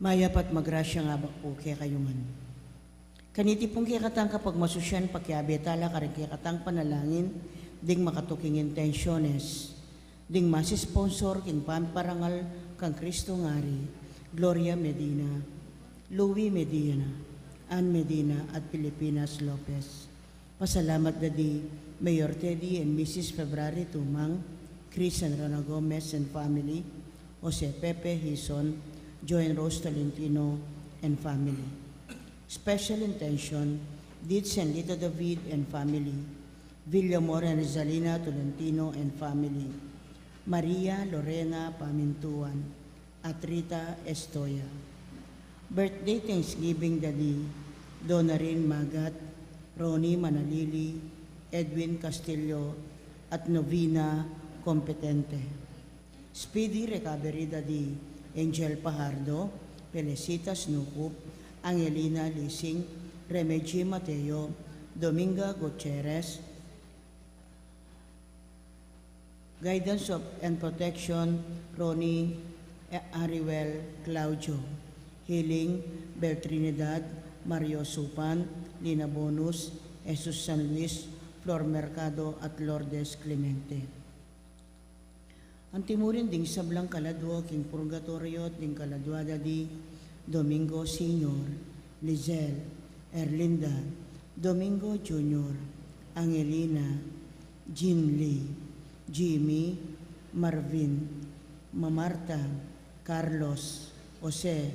Mayapat magrasya nga ba po kaya kayungan. Kaniti pong kikatang kapag masusyan pagkiabetala karing kikatang panalangin, ding makatuking intensyones, ding masi-sponsor king pamparangal kang Kristo ngari, Gloria Medina, Louie Medina, Ann Medina at Pilipinas Lopez. Pasalamat dadi Mayor Teddy and Mrs. February Tumang, Chris and Rana Gomez and family, Jose Pepe Hison, Joan Rose Tolentino and family. Special intention, Dids and Lito David and family, Villamor and Rizalina Tolentino and family, Maria Lorena Pamintuan, at Rita Estoya. Birthday Thanksgiving Daddy, Donarin Magat, Ronnie Manalili, Edwin Castillo, at Novina Competente. Speedy Recovery Daddy, Angel Pajardo, Felicitas Nukup, Angelina Lising, Remedy Mateo, Dominga Gutierrez, Guidance of and Protection, Ronnie Ariel Claudio, Healing, Beltrinidad, Mario Supan, Lina Bonus, Jesus San Luis, Flor Mercado at Lourdes Clemente. Ang timurin ding sablang kaladwa king purgatorio ding kaladwada di Domingo Senior, Lizelle, Erlinda, Domingo Junior, Angelina, Jean Lee, Jimmy, Marvin, Mamarta, Carlos, Jose,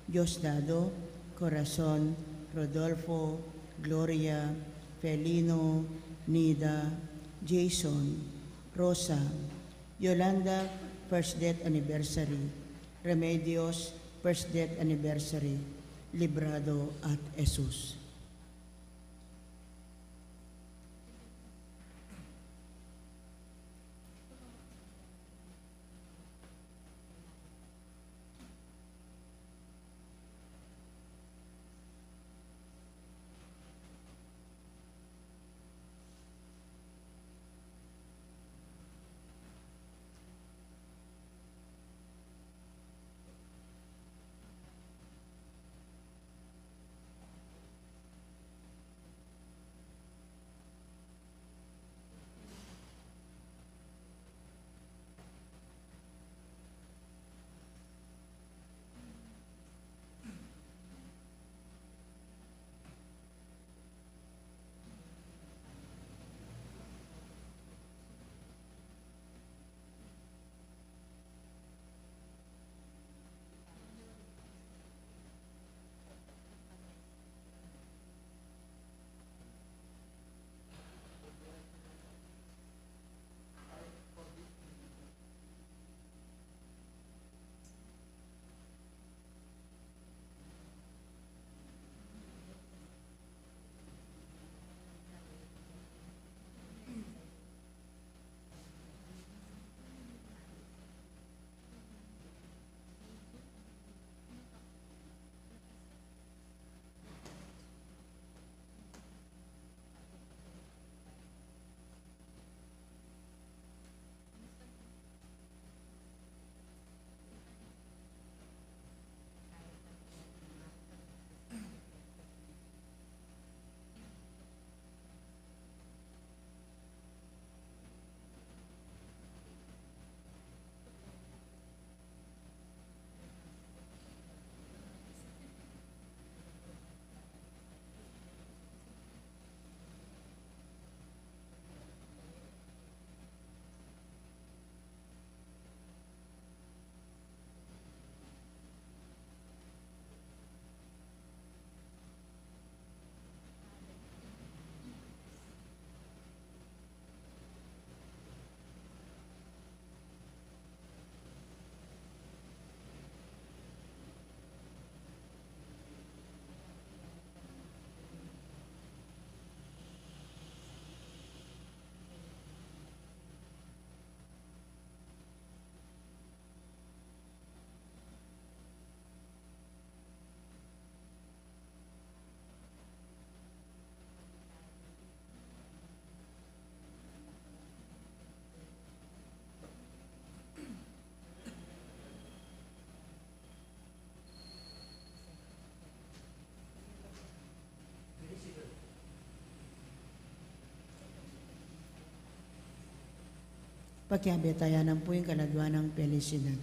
Diosdado, Corazon, Rodolfo, Gloria, Felino, Nida, Jason, Rosa, Yolanda, first death anniversary, Remedios, first death anniversary, Librado at Jesus. Pagkiabetayanan po yung kaladwa ng felicidad.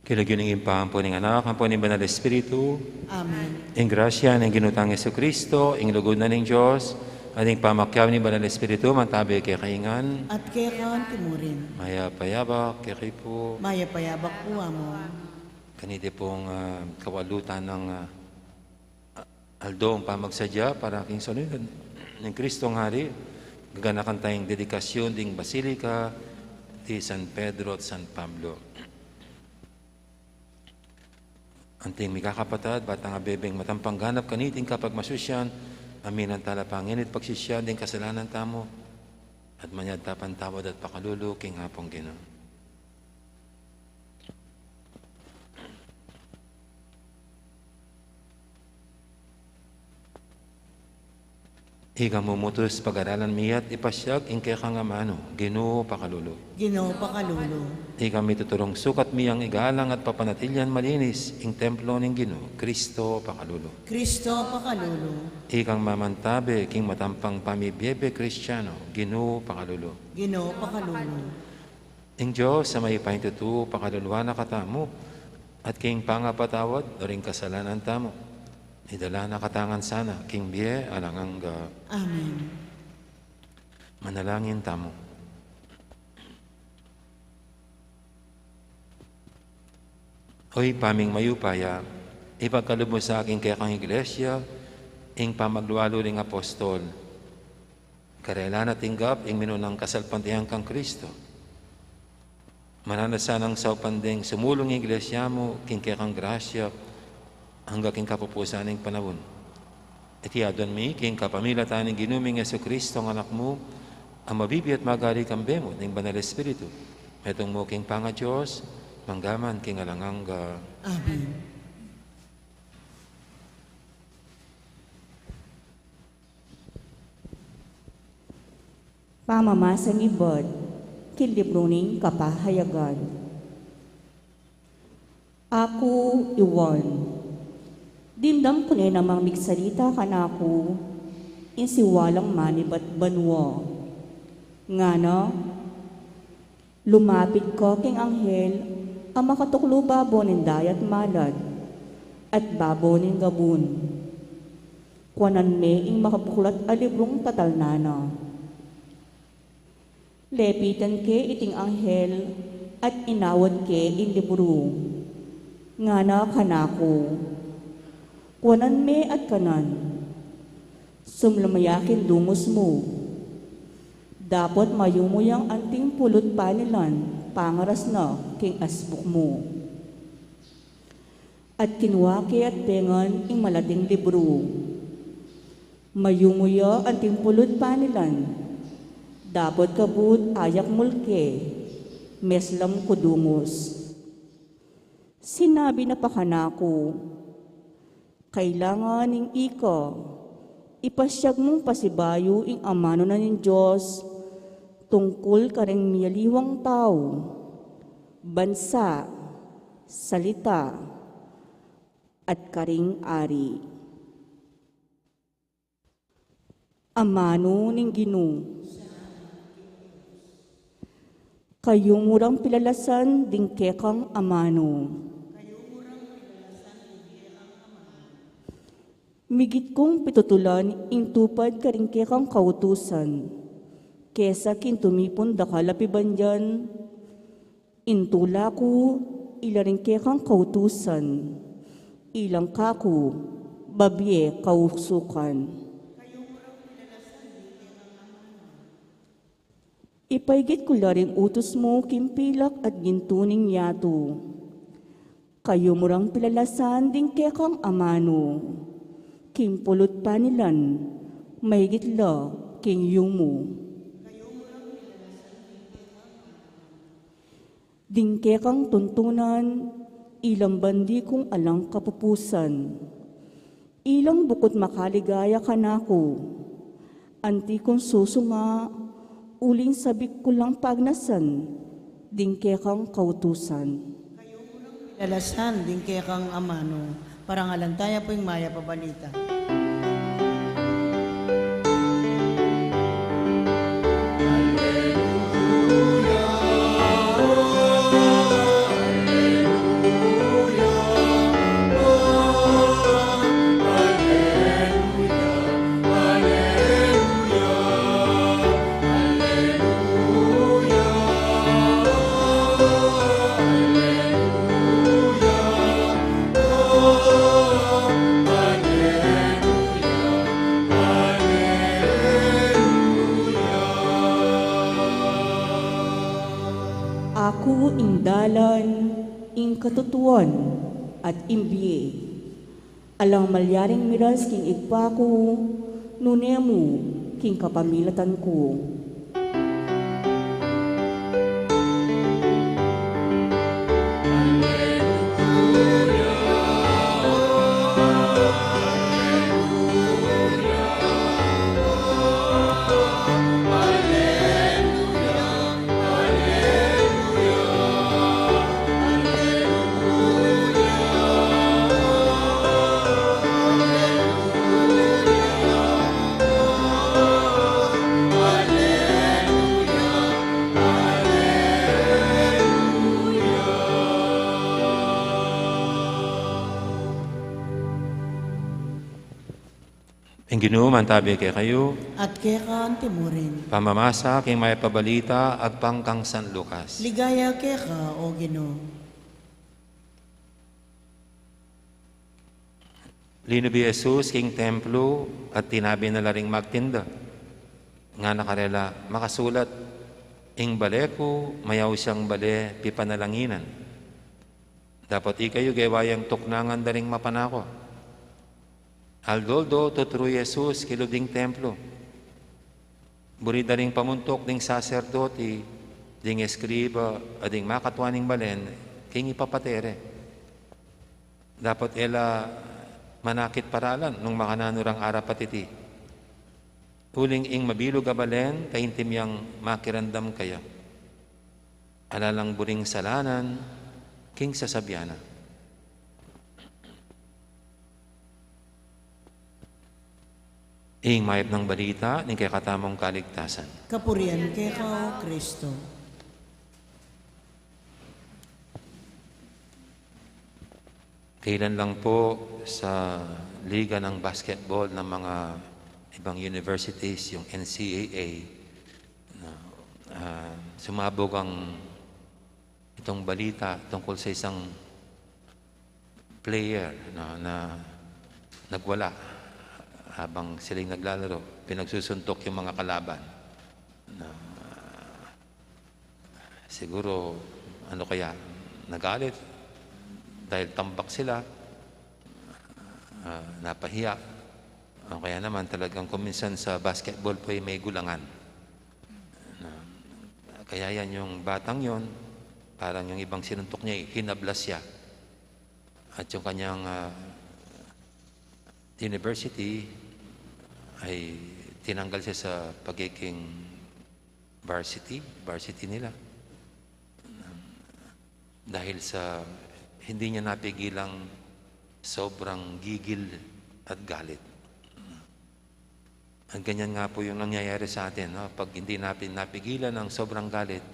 Kilagyan ng impahang po ng anak, ang po ng Banal Espiritu, Amen. ang grasya ng ginutang Yesu Kristo, ang lugod na ng Diyos, at ang pamakyaw ni Banal Espiritu, mantabi kay kaingan, At kaya kaan timurin. maya payabak, kay po, Maya payabak po amo. kanite pong kawalutan ng aldo ang pamagsadya para aking sunod ng Kristong Hari, gaganakan tayong dedikasyon ding Basilika di San Pedro at San Pablo. Anting mikakapatad, batang abebeng matampang ganap kaniting kapag masusyan, amin ang talapanginit pagsisyan din kasalanan tamo, at manyad tapan tawad at pakalulu king hapong Ginoo. Ika mumutos pag-aralan miyat ipasyag in kaya kang amano, Ginoo pakalulu. Ginoo pakalulu. Ika mituturong sukat miyang igalang at papanatilyan malinis ing templo ng Ginoo, Kristo pakalulu. Kristo pakalulu. Ikang mamantabe king matampang pamibiyebe Kristiyano, Ginoo pakalulu. Ginoo pakalulu. Ing Diyos sa may pahintutu pakaluluwa na katamo at king pangapatawad o ring kasalanan tamo. Idala na katangan sana, king biye alangangga. Amen. Manalangin tamo. Oy paming mayupaya, ipagkalub mo sa akin kaya kang iglesia, ing pamagluwalo ring apostol, Karela na tinggap, ing minunang kasalpantihang kang Kristo. Mananasanang sa pandeng sumulong iglesia mo, king kang grasya, hangga king kapupusan ng panahon. Itiadon mi, king kapamilatan ng ginuming Yesu Kristo, ang anak mo, ang mabibi at magali kang bemo ng Banal Espiritu. Metong mo king panga Diyos, manggaman king alangangga. Amen. Pamamasang ibad, kilibruning kapahayagan. Ako, Iwan, dimdam ko na namang migsalita ka na ako, insiwalang manibat banwa. Nga na, lumapit ko king anghel, ang makatuklo babo ng dayat malad, at babo ng gabun. Kuanan me ing makabuklat a librong tatalnana. Lepitan ke iting anghel at inawad ke in libro. Nga na kanako, kuanan me at kanan. Sumlamayakin dungos mo. Dapat mayumuyang anting pulot panilan, pangaras na king asbuk mo. At kinuha ke at pengan ing malating libro. Mayumuya anting pulot panilan, dapat kabut ayak mulke, meslam kudungos. Sinabi na pakanako, kailangan ning ika, ipasyag mong pasibayo ing amano na ng Diyos, tungkol kareng miyaliwang tao, bansa, salita, at karing ari. Amano ning Ginoo, kayo murang pilalasan dingkekang amano. Migit kong pitutulan ing tupad karingkekang kautusan, kesa kintumipon dakalapiban dyan, intula ko ilaringkekang kautusan, ilang kaku, babye kausukan. Ipaigit ko laring utos mo, kimpilak at gintuning yato. Kayo murang pilalasan ding kekang amano. Kimpulot panilan, maigit la king yumo. Ding kekang tuntunan, ilang bandi kong alang kapupusan. Ilang bukod makaligaya kanako. Anti kong susunga, uling sabik ko lang pagnasan, dingkekang kautusan. Lalasan, dingkekang amano, parangalantaya po yung maya pabalita. Ako ing dalan, ing katutuan, at imbiye. Alang malyaring miras king igpako, nunemu king kapamilatan ko. Ang Ginoo mantabi kay kayo, At keka ang timurin. pamamasa kay may pabalita ag pangkang San Lucas. Ligaya keka, o Ginoo. Linubi Jesus king templo at tinabi na laring magtinda. nga nakarela, makasulat, ing baleku, mayaw siyang bale, pipanalanginan. Dapat ikayo gawayang tuknangan daring mapanako. Aldoldo, tuturo Jesus, kiluding templo. Buri daring pamuntok ding saserdoti, ding eskriba, ading makatwaning balen, king ipapatere. Dapat ela manakit paralan nung makananurang arapatiti. Uling ing mabilog a balen, kaintim yang makirandam kaya. Alalang buring salanan, king sasabyana. Ing mayap ng balita, ni kay katamong kaligtasan. Kapurian kay Kao, Kristo. Kailan lang po sa liga ng basketball ng mga ibang universities, yung NCAA, sumabog ang itong balita tungkol sa isang player na nagwala habang silang naglalaro. Pinagsusuntok yung mga kalaban. Siguro, ano kaya, nagalit dahil tambak sila, napahiya. O kaya naman talagang kuminsan sa basketball po ay may gulangan. Kaya yan yung batang yon, parang yung ibang sinuntok niya, hinablas siya. At yung kanyang university ay tinanggal siya sa pagiging varsity nila. Dahil sa hindi niya napigilang sobrang gigil at galit. Ang ganyan nga po yung nangyayari sa atin. No? Pag hindi natin napigilan ng sobrang galit,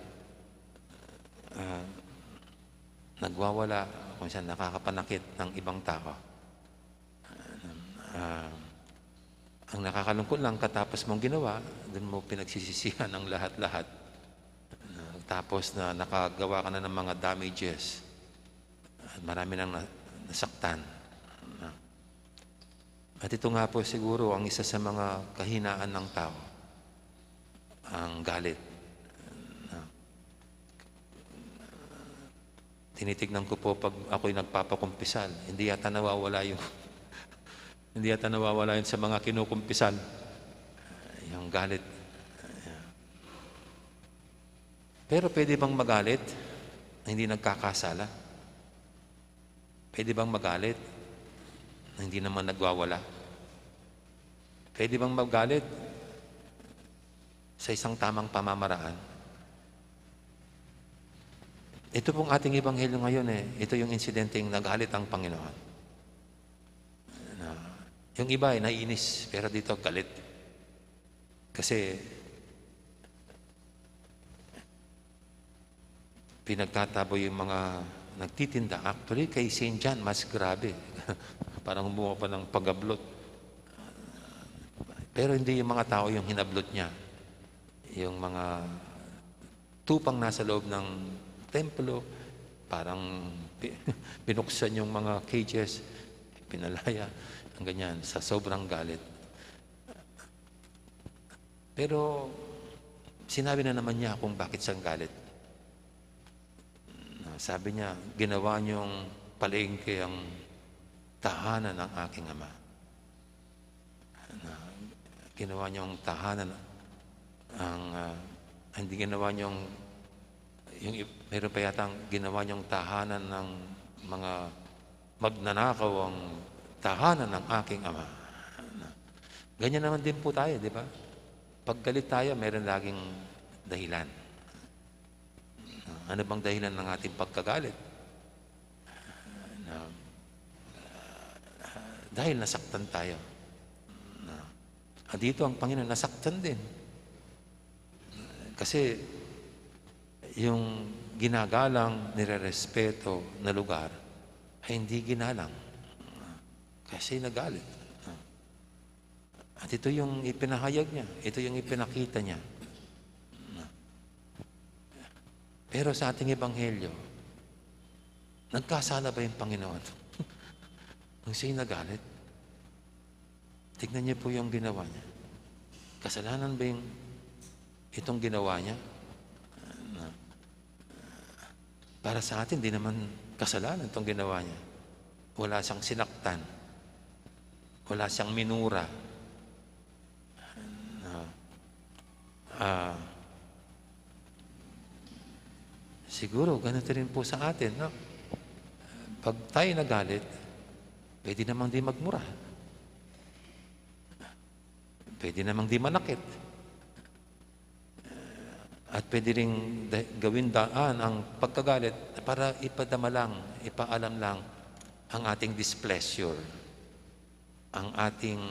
nagwawala kung saan nakakapanakit ng ibang tao. Ang nakakalungkot lang, katapos mong ginawa, doon mo pinagsisisihan ang lahat-lahat. Tapos na nakagawa ka na ng mga damages. At marami nang nasaktan. At ito nga po siguro ang isa sa mga kahinaan ng tao. Ang galit. Tinitignan ko po pag ako'y nagpapakumpisal, hindi yata nawawala yung sa mga kinukumpisal. Yung galit. Pero pwede bang magalit na hindi nagkakasala? Pwede bang magalit na hindi naman nagwawala? Pwede bang magalit sa isang tamang pamamaraan? Ito pong ating ebanghelyo ngayon ito yung insidenteng nagalit ang Panginoon. Yung iba ay naiinis, pero dito galit. Kasi pinagtataboy yung mga nagtitinda. Actually, kay St. John, mas grabe. Parang humuha pa ng pagablot. Pero hindi yung mga tao yung hinablot niya. Yung mga tupang nasa loob ng templo, parang binuksan yung mga cages, pinalaya, ang ganyan, sa sobrang galit. Pero sinabi na naman niya kung bakit siyang galit. Sabi niya, ginawa niyong palengke ang tahanan ng aking ama. Ginawa niyong tahanan hindi ginawa niyong meron pa yatang ginawa niyong tahanan ng mga magnanakaw ang tahanan ng aking ama. Ganyan naman din po tayo, di ba? Pag galit tayo, meron laging dahilan. Ano bang dahilan ng ating pagkagalit? Dahil nasaktan tayo. Dito ang Panginoon, nasaktan din. Kasi yung ginagalang, nirerespeto na lugar ay hindi ginalang. Kasi nagalit. At ito yung ipinahayag niya. Ito yung ipinakita niya. Pero sa ating ebanghelyo, nagkasala ba yung Panginoon? Nung siya'y nagalit, tignan niyo po yung ginawa niya. Kasalanan ba yung itong ginawa niya. Para sa atin, di naman kasalanan itong ginawa niya. Wala siyang sinaktan. Wala siyang minura. Siguro, ganito rin po sa atin. No? Pag tayo nagalit, pwede namang di magmura. Pwede namang di manakit. At pwede rin gawin daan ang pagkagalit para ipadama lang, ipaalam lang ang ating displeasure, ang ating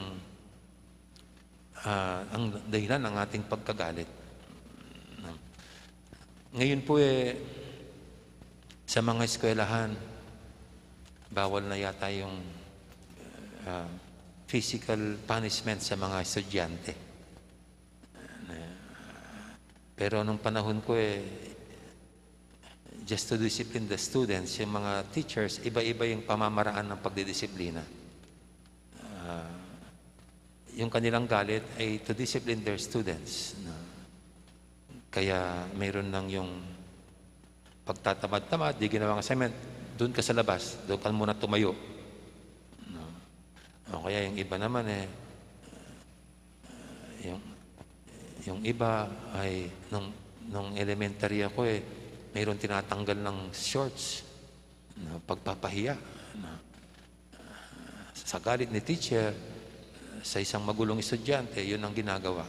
ang dahilan ng ating pagkagalit. Ngayon po sa mga eskwelahan, bawal na yata yung physical punishment sa mga estudyante. Pero nung panahon ko just to discipline the students, yung mga teachers, iba-iba yung pamamaraan ng pagdidisiplina. Yung kanilang galit ay to discipline their students. Kaya mayroon lang yung pagtatamad-tamad, di ginawang assignment, doon ka sa labas, doon ka muna tumayo. O kaya yung iba naman yung iba ay nung elementary ako mayroon tinatanggal ng shorts, pagpapahiya. Sa galit ni teacher, sa isang magulong estudyante, yun ang ginagawa.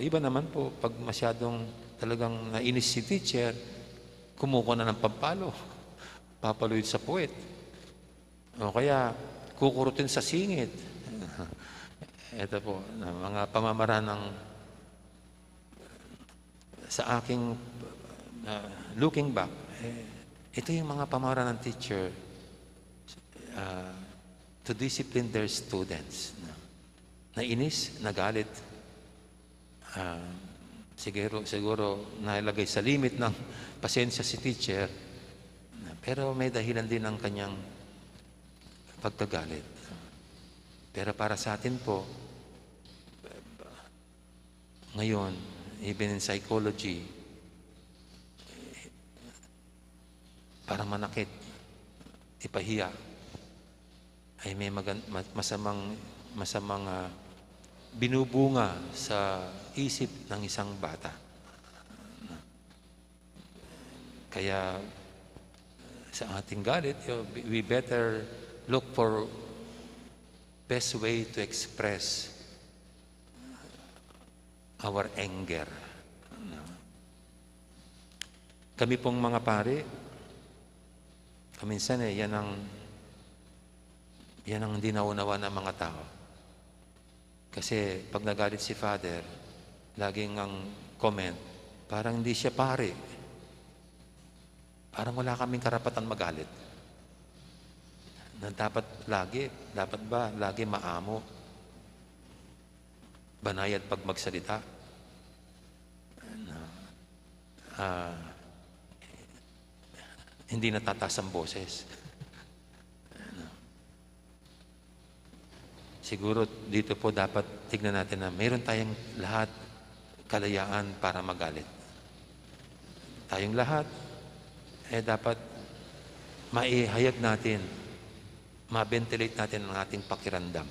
Iba naman po, pag masyadong talagang nainis si teacher, kumukuha na ng pampalo, papaluin sa puwet. O kaya, kukurutin sa singit. Ito po, mga pamamaraan sa aking looking back, ito yung mga pamamaraan ng teacher to discipline their students. Nainis, nagalit, siguro nailagay sa limit ng pasensya si teacher, pero may dahilan din ang kanyang pagkagalit. Pero para sa atin po, ngayon, even in psychology, para manakit, ipahiya, ay may masamang binubunga sa isip ng isang bata. Kaya sa ating galit, we better look for best way to express our anger. Kami pong mga pare, kaminsan yan ang hindi naunawa ng mga tao. Kasi pag nagalit si Father, laging ang comment, parang hindi siya pare. Parang wala kaming karapatan magalit. Na dapat ba lagi maamo? Banayad pag magsalita? Hindi natataas ang boses. Siguro dito po dapat tignan natin na mayroon tayong lahat kalayaan para magalit. Tayong lahat, dapat maihayag natin, ma-ventilate natin ang ating pakiramdam.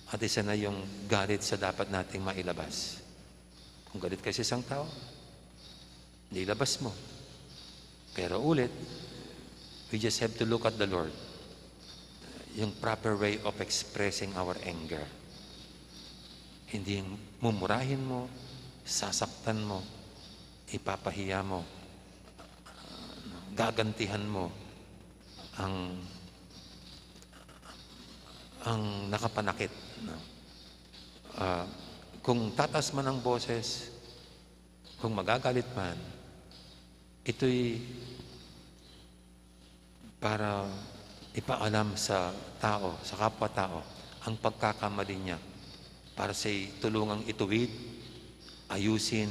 At isa na yung galit sa dapat nating mailabas. Kung galit ka sa isang tao, nilabas mo. Pero ulit, we just have to look at the Lord. Yung proper way of expressing our anger. Hindi yung mumurahin mo, sasaktan mo, ipapahiya mo, gagantihan mo ang nakapanakit. Kung tatas man ang boses, kung magagalit man, ito'y para ipaalam sa tao, sa kapwa-tao, ang pagkakamali niya para siya'y tulungang ituwid, ayusin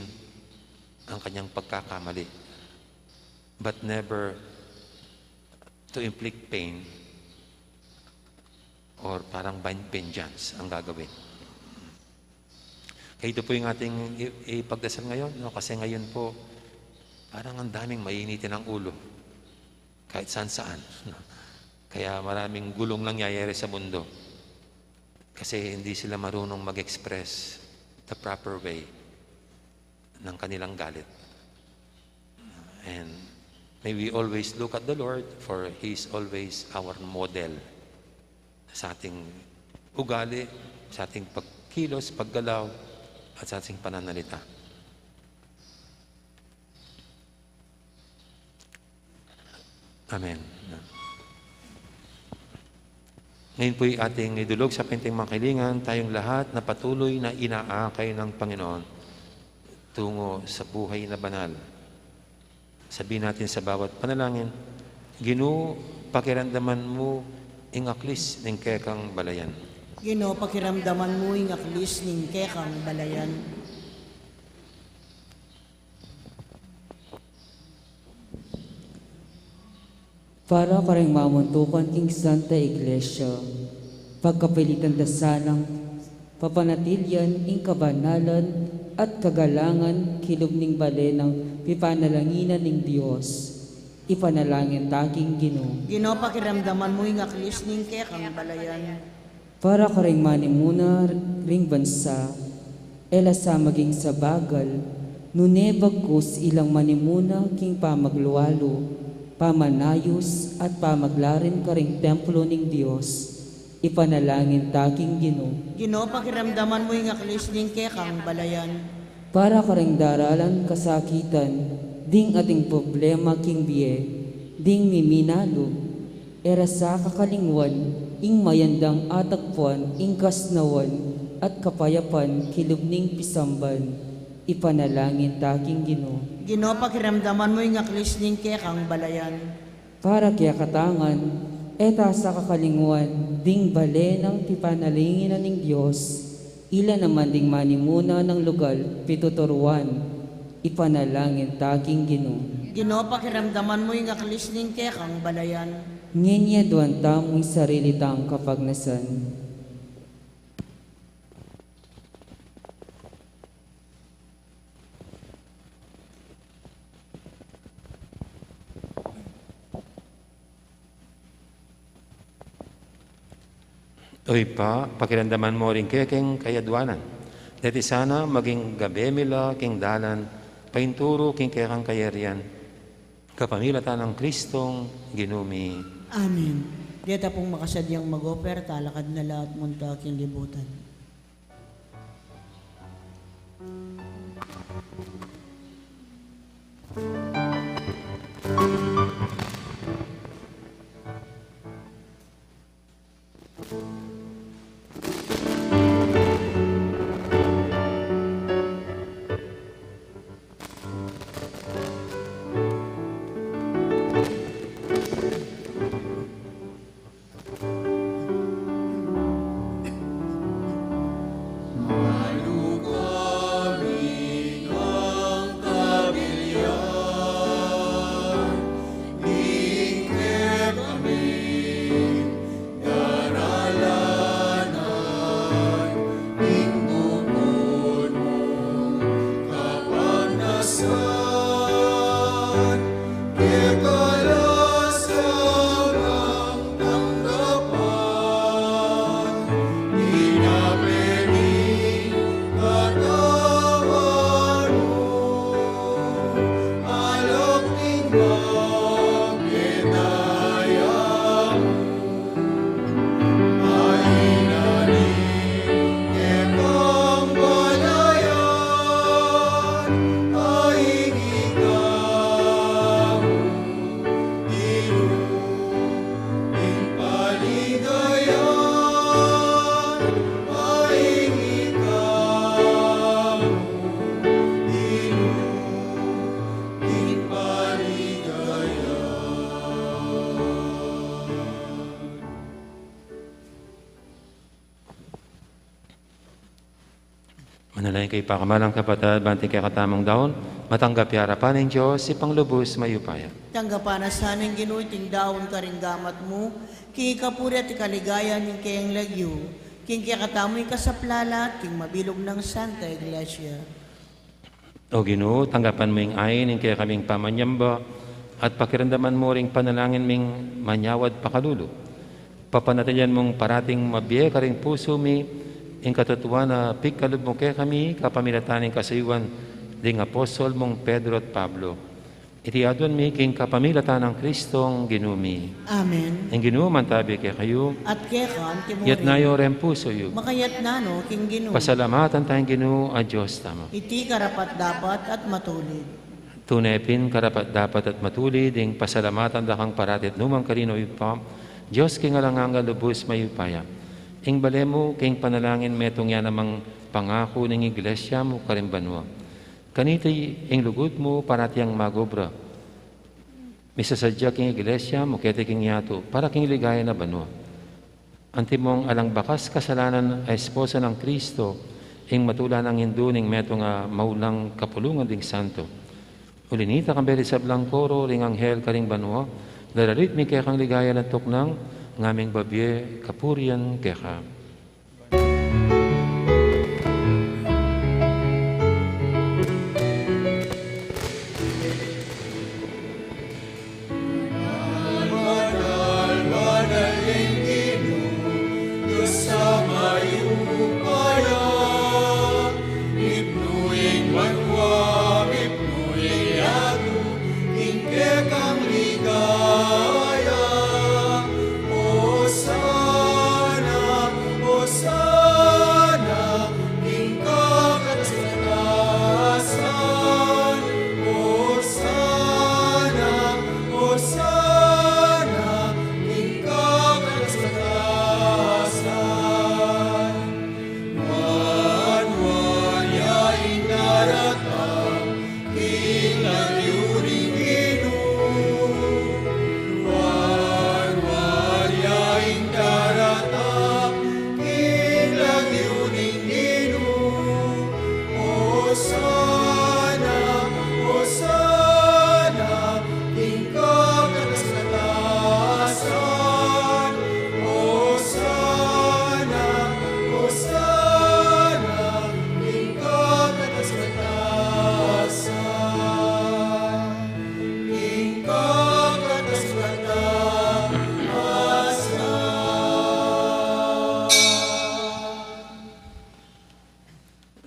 ang kanyang pagkakamali. But never to inflict pain or parang vengeance ang gagawin. Kaya ito po yung ating ipagdasal ngayon, no? Kasi ngayon po, parang ang daming mainitin ang ulo. Kahit saan-saan. No? Kaya maraming gulong nangyayari sa mundo. Kasi hindi sila marunong mag-express the proper way ng kanilang galit. And may we always look at the Lord, for He is always our model sa ating ugali, sa ating pagkilos, paggalaw, at sa ating pananalita. Amen. Ngayon po'y ating idulog sa pinting mangkilingan, tayong lahat na patuloy na inaakay ng Panginoon tungo sa buhay na banal. Sabihin natin sa bawat panalangin, Ginoo, pakiramdaman mo ingaklis ng kekang balayan. Ginoo, pakiramdaman mo ing aklis ning kekang balayan. Para karang mamuntukan king Santa Iglesia, pagkapilitan dasalang, papanatilyan ing kabanalan at kagalangan kilubning bale ng pipanalanginan ng Diyos. Ipanalangin taking Ginoo. Ginoo, pakiramdaman mo ing aklis ning kekang balayan. Para karang manimuna ring bansa, elasa maging sa bagal, nunebagkos ilang manimuna king pamagluwalo, pamanayos at pamaglarin karing templo ng Diyos. Ipanalangin taking Ginoo. Ginoo, pakiramdaman mo ing aklis ning kekang balayan. Para karing daralan kasakitan, ding ating problema king biye, ding miminalo, era sa kakalingwan, ing mayandang atagpuan, ing kasnawan, at kapayapan kilubning pisamban. Ipanalangin taking Ginoo. Ginoo, pakiramdaman mo ing aklis ning kekang balayan. Para kaya katangan, eta sa kakalingwan, ding bale ng pipanalinginan ng Diyos, ila naman ding manimuna ng lugar, pituturuan, ipanalangin taking Ginoo. Ginoo, pakiramdaman mo ing aklis ning kekang balayan. Ngenya duwan tamo'y sarili tang kapagnasan. Oy pa, pakiramdaman mo rin kekeng kayadwanan. Dati sana maging gabemila king dalan, painturo king kekang kayarian, kapamilatan ng Kristong ginumi. Amen. Diyata pong makasadyang mag-offer, talakad na lahat munta king libutan. Manalangin kay pakamalang kapatid, banting kay katamang daon, matanggap harapan ng Diyos, ipanglubos mayupaya. Tanggapan na sanang Ginoo, ting daon ka ring gamat mo, kay kapuri at ikaligaya ning kayang lagyo, king kiyakatamoy kasaplalat, king mabilog ng Santa Iglesia. O Ginoo, tanggapan mo yung ayin ng kaya kaming pamanyamba at pakiramdaman mo ring panalangin ming manyawad pakalulo. Papanatilian mong parating mabiye ka ring puso mi, ing katutuwa na pikalub mo kaya kami, kapamilataning kasayuan, ding apostol mong Pedro at Pablo. Itiadon mi king kapamilatan ng Kristong ginumi. Amen. Ang Ginoo mantabi kaya kayo, At kekan, yat timuri, nayo ren puso yu. makayat nano, king Ginoo. Pasalamatan tayong Ginoo a Diyos tamo. Iti karapat dapat at matulid. Tunepin karapat dapat at matulid, ding pasalamatan dakang paratit numang karino ipam, Diyos king alangang lubos mayupaya. Ing balemo king panalangin metong yan namang pangako ng iglesia mo karimbanwa. Kaniti ing lugut mo paratiyang magobra. Misasadya king iglesia mo kete king yato para king ligaya na banwa. Antimong alang bakas kasalanan ay esposa ng Kristo ing matula ng Hindu ning meto nga maulang kapulungan ding santo. Ulinita kang beri sa blangkoro ring anghel karing banwa. Dararit mi kaya kang ligaya na tuknang ngaming babye kapurian kaya.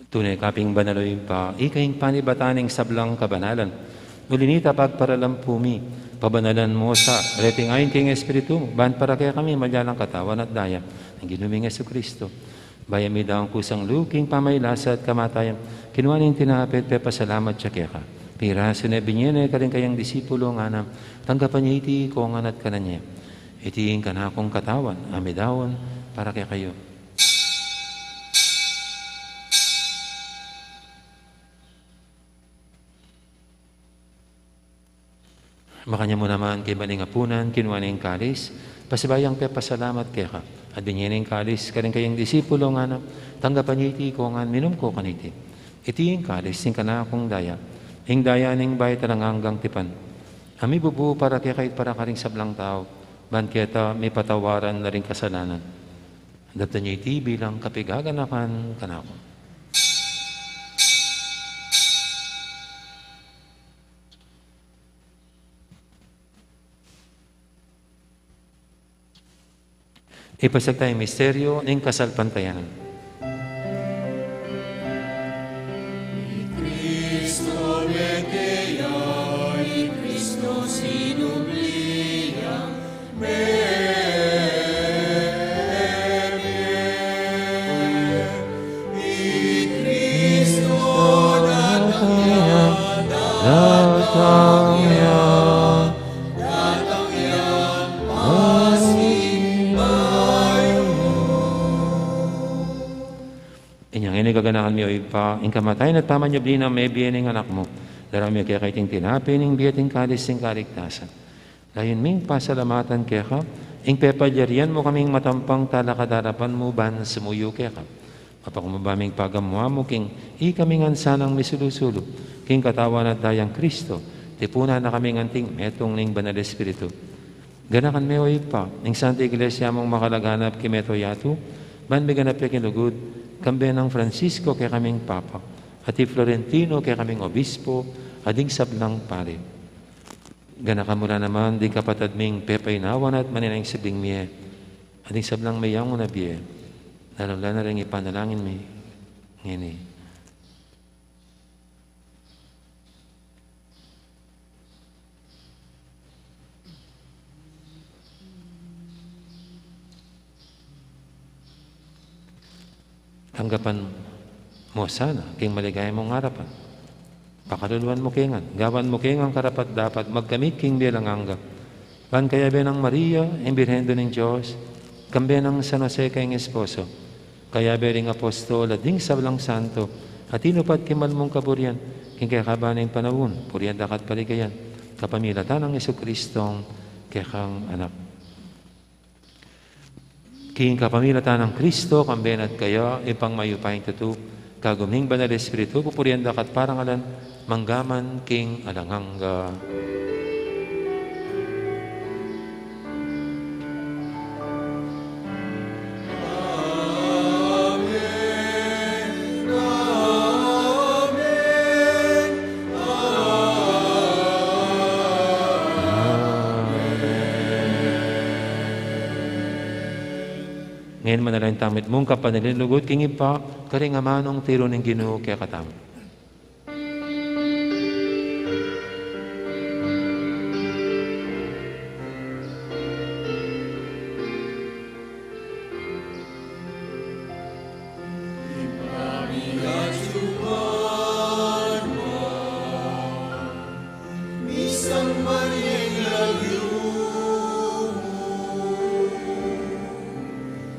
Tunay kaping banaloy pa, ikaing panibataning sablang kabanalan. Ulinita pagparalampumi, pabanalan mo sa retingayin king Espiritu, ban para kaya kami malyalang katawan at daya ng ginuming Jesucristo. Bayami daw ang kusang luking pamaylasa at kamatayan, kinuwaning tinapit, pasalamat siya kaya ka. Piraso na binyene ka rin kayang disipulo nga na, tanggapan niya iti kongan at kananya. Itiin ka na akong katawan, amidawon, para kaya kayo. Makanya mo naman kay maningapunan, kinuha ng kalis, pasibayang pasalamat kaya ka. At binyan ng kalis, ka rin kayang disipulo nga na, tanggapan niya iti ko nga, minum ko kaniti. Iti yung kalis, sing ka na akong daya. Ing daya ning bayat ng hanggang tipan. Ami bubu para kaya kahit para ka rin sablang tao, ban kaya may patawaran na rin kasalanan. Dapta niya iti bilang kapigaganakan kanako. Ipasag tayong misteryo ng kasalpantayan. Cristo Betea, y Cristo Sinublia, y Cristo Inyang inigaganahan mi o ipa, ing kamatayan at pamanyabli na may biyening anak mo. Darami kaya kaiting tinapin, ing biyating kalis, ing kaligtasan. Layon ming pasalamatan kaya ka, ing pepalyarian mo kaming matampang talakadarapan mo ban sumuyo kaya ka. Papakumabaming pagamuha mo, king ikaming ansanang misulusulo, king katawan at dayang Kristo, tipuna na kaming anting metong ning banal Espiritu. Ganakan me o ipa, ing Santa Iglesia mong makalaganap kimeto yatu, ban biganap yakin lugod, kambe ng Francisco kay kaming Papa, at Florentino kay kaming Obispo, ading sablang pare. Gana kamura naman, di kapatad ming pepaynawan at maninang sabing miye, ading sablang mayang na biye, nalala na rin ipanalangin mi, ngini. Tanggapan mo sana, king maligaya mong harapan. Pakaluluan mo kingan, gawan mo kingan karapat dapat, magkamit king bilang angga. Ban kaya benang Maria, imbirhendo ng Diyos, kambe ng San Jose kayong esposo, kaya bering apostol, at ding sablang santo, at inupat kimal mong kaburian, king kaya kabanang panawon, puriyan dakat paligayan, kapamilatan ng Jesucristong kekang anak. King kapamilatan ng Kristo, kamben at kaya, ipang mayupahing tutu, kaguming banal Espiritu, pupurian dakat parangalan, manggaman king alanganga. Ngayon manalain tamit mong kapanalilugod, king ipa, karing amanong tiro ng Ginoo kaya katamo. Isang Maria'y lagyo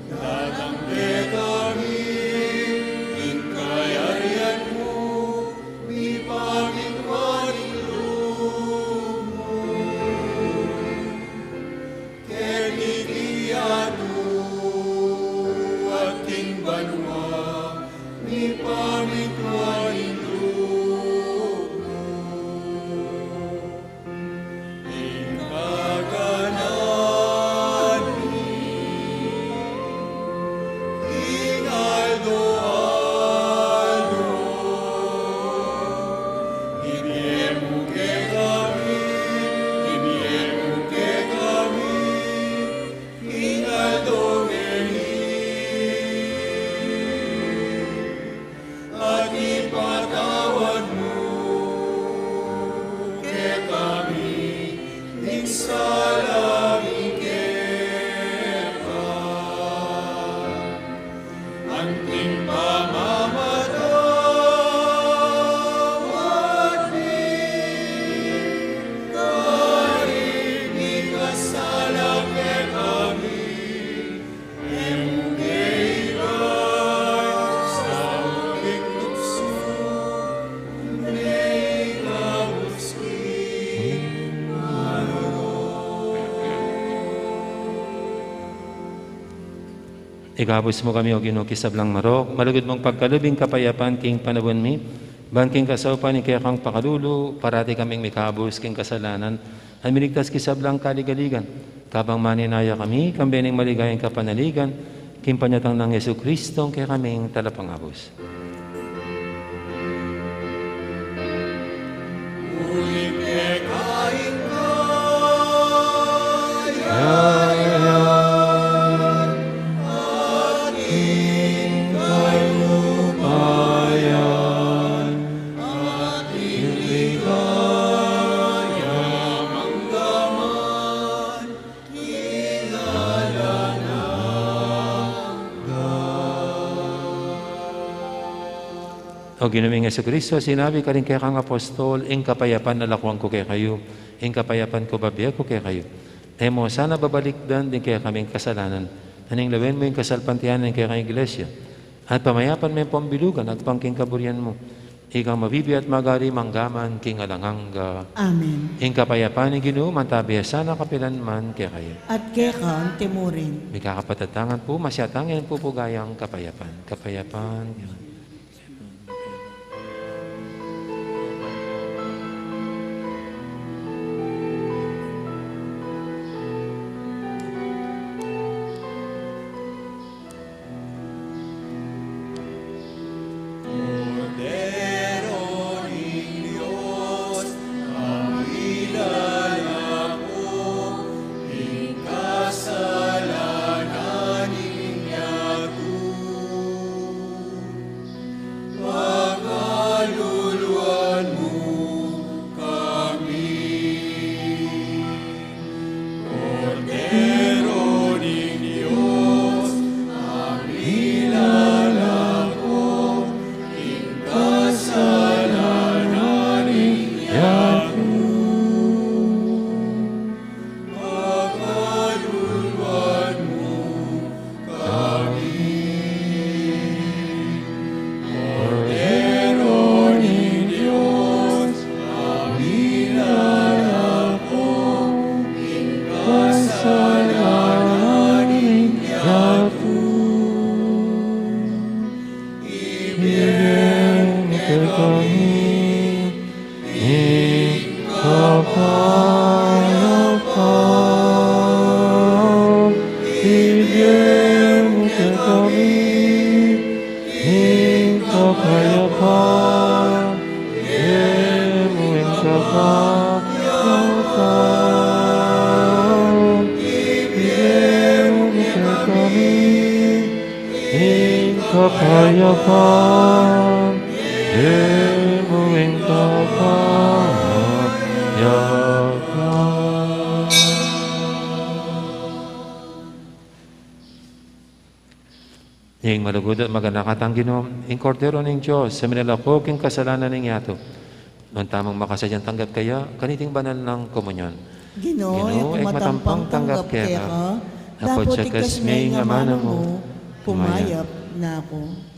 Dadambe kami, ingkayarian mo, ipamigwaring lumo. Kenigiyado at king banwa, ipamigwaring lumo. Ingaganan Inaldo Aldo, ibiemu ke kami, Inaldo Meli, at ipatawad mo ke kami, Salami anting pamamatawad ni karing ikasalang ke kami emugay sa uling tukso may kauskin Igabos mo kami o Ginoo kisablang marok, malugod mong pagkalubing kapayapan king panawon mi, ban king kasaupan ni kaya kang pakalulu, parati kaming mikabos king kasalanan, at miligtas kisablang kaligaligan, kabang maninaya kami, kambening maligayang kapanaligan, king panyatang ng Jesucristong kaya kaming talapangabos. uling ekain O Ginoong Jesucristo, sinabi ka rin kaya kang apostol, ing kapayapan na lakwang ko kaya kayo, ing kapayapan ko babiya ko kaya kayo. Mo sana babalikdan din kaya kaming kasalanan, naning lawin mo yung kasalpantihan ng kaya kang iglesia, at pamayapan mo yung pambilugan at pangking kaburian mo. Ikaw mabibi at magari manggaman king alanganga. Amen. Ing kapayapan ni Ginoo, mantabiya sana kapilan man kaya kayo. At keka ang timurin. May kakapatatangan po, masyatangin po po gayang kapayapan. Kapayapan, yun. kapayapaan, ibigay mo kay kami. Hing kapayapaan, ibigay mo ang kapayapaan, ibigay mo kay kami. Hing kapayapaan, ibigay mo ang kapayapaan. Ing malugod at maganakatang Ginom, ing kordero ng Diyos, sa minalakok ing kasalanan ng yato. Noon tamang makasadyang tanggap kaya, kaniting banal ng komunyon. Ginoo, Ginoo, iti matampang tanggap kaya ka, dapat ikas may nga manang mo, pumayap na ako.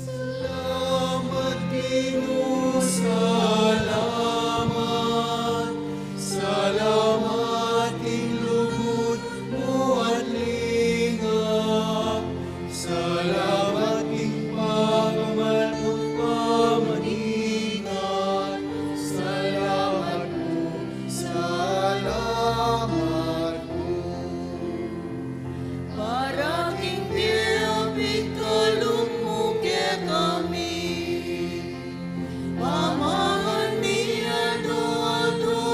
Salamat, Ginoo, salamat. Salamat, ing lugod mo at lingap. Salamat, ing pagkamal mo't pamaningat. Salamat po, salamat po. Parang hindi kalong mo kaya kami. Pamangan niya do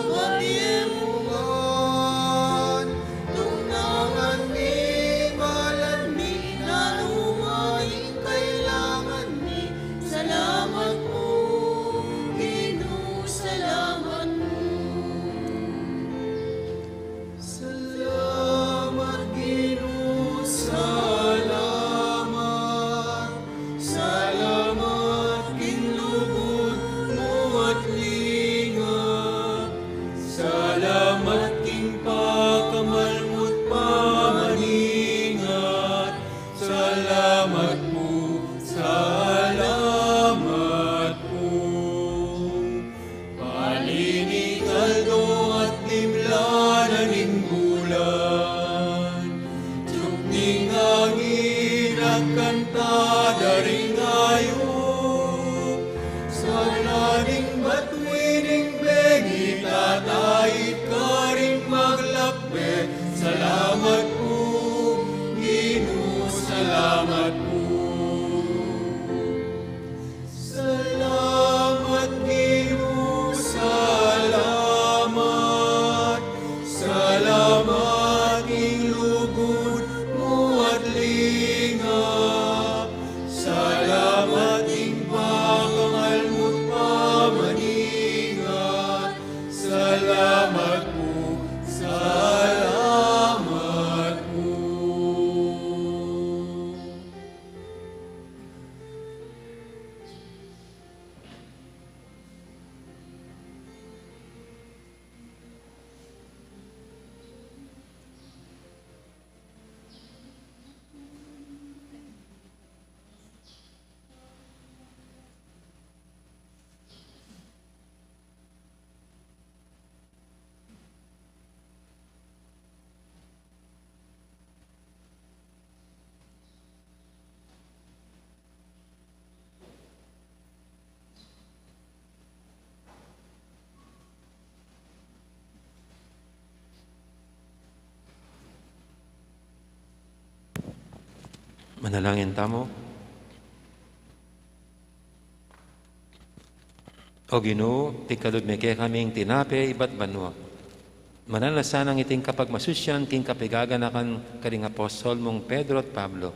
bagye mo man. Tunangan ni balan ni nalumaing kailangan ni. Salamat po, Ginoo, salamat po. Salamat, Ginoo, salamat. Salamat, ing lugod mo at lingap. Salamat, ing pagkamal mo't pamaningat. Salamat po, salamat po. Paliningaldo at timlanan ning bulan. Tugning angin at kantada ring ayok. Sa laning batuining bengi tatayit ka ring maglakbe. Salamat po, Ginoo, salamat po. Salamat, Ginoo, salamat. Salamat, ing lugod mo at lingap. Salamat, ing pagkamal mo't pamaningat. Salamat po, salamat po. Manalangin tamo. O Ginoo, ti kaludmeke kaming tinape iba't banwa. Manalasan ang iting kapag masusyan king kapigaganakan karing apostol mong Pedro at Pablo.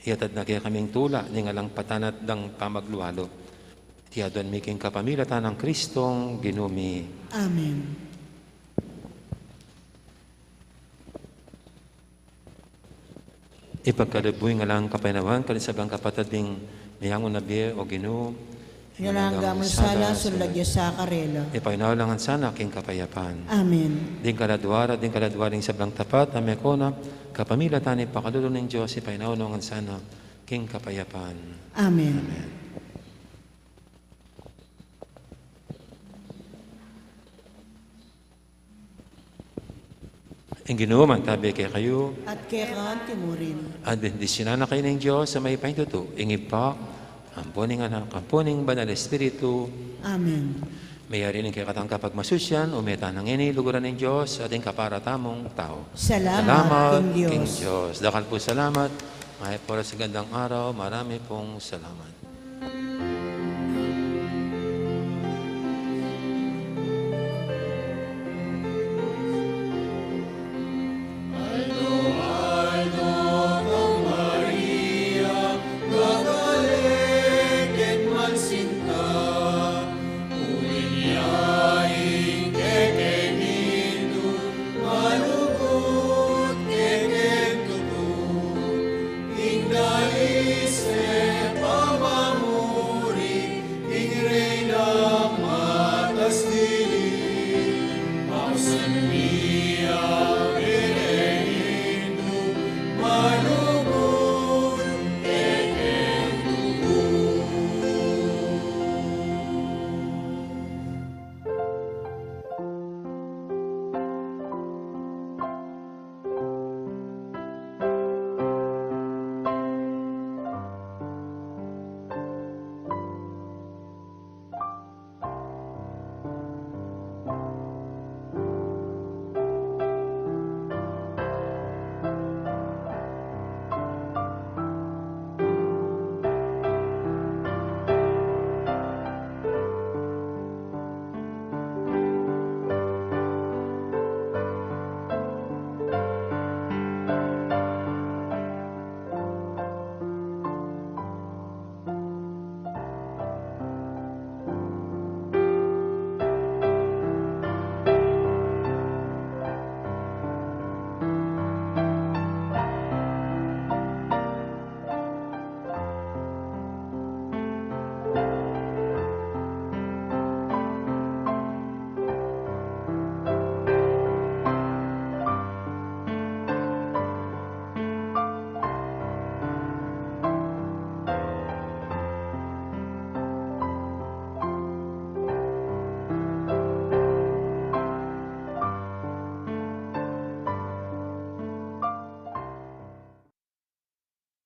Iyatad na kaya kaming tula, di nga lang patanat ng pamagluwalo. Tiyadon miking kapamilatan ng Kristong ginumi. Amen. Ipagkalibuy nga lang kapainawan, kalisabang kapatid ding mayangon na biye o ginu. Nalanggamon sala, sulagya sa karela. Ipainawalangan sana king kapayapan. Amen. Din kaladwaring sablang tapat, na may kona, kapamilatan ipakalulo ng Diyos, ipainawalangan sana king kapayapan. Amen. Ang ginuman tabi kay kayo, At kaya kaan timurin. at bendisyonan na kayo ng Diyos sa may pahintuto, ingipa, ampuning anak, ampuning banal espiritu, Amen. mayari ng kaya katang kapag masusyan, umeta ng ini, luguran ng Diyos, ating kaparatamong tao. Salamat, King Diyos. King Diyos. Dakal po salamat. May po sa gandang araw, marami pong salamat.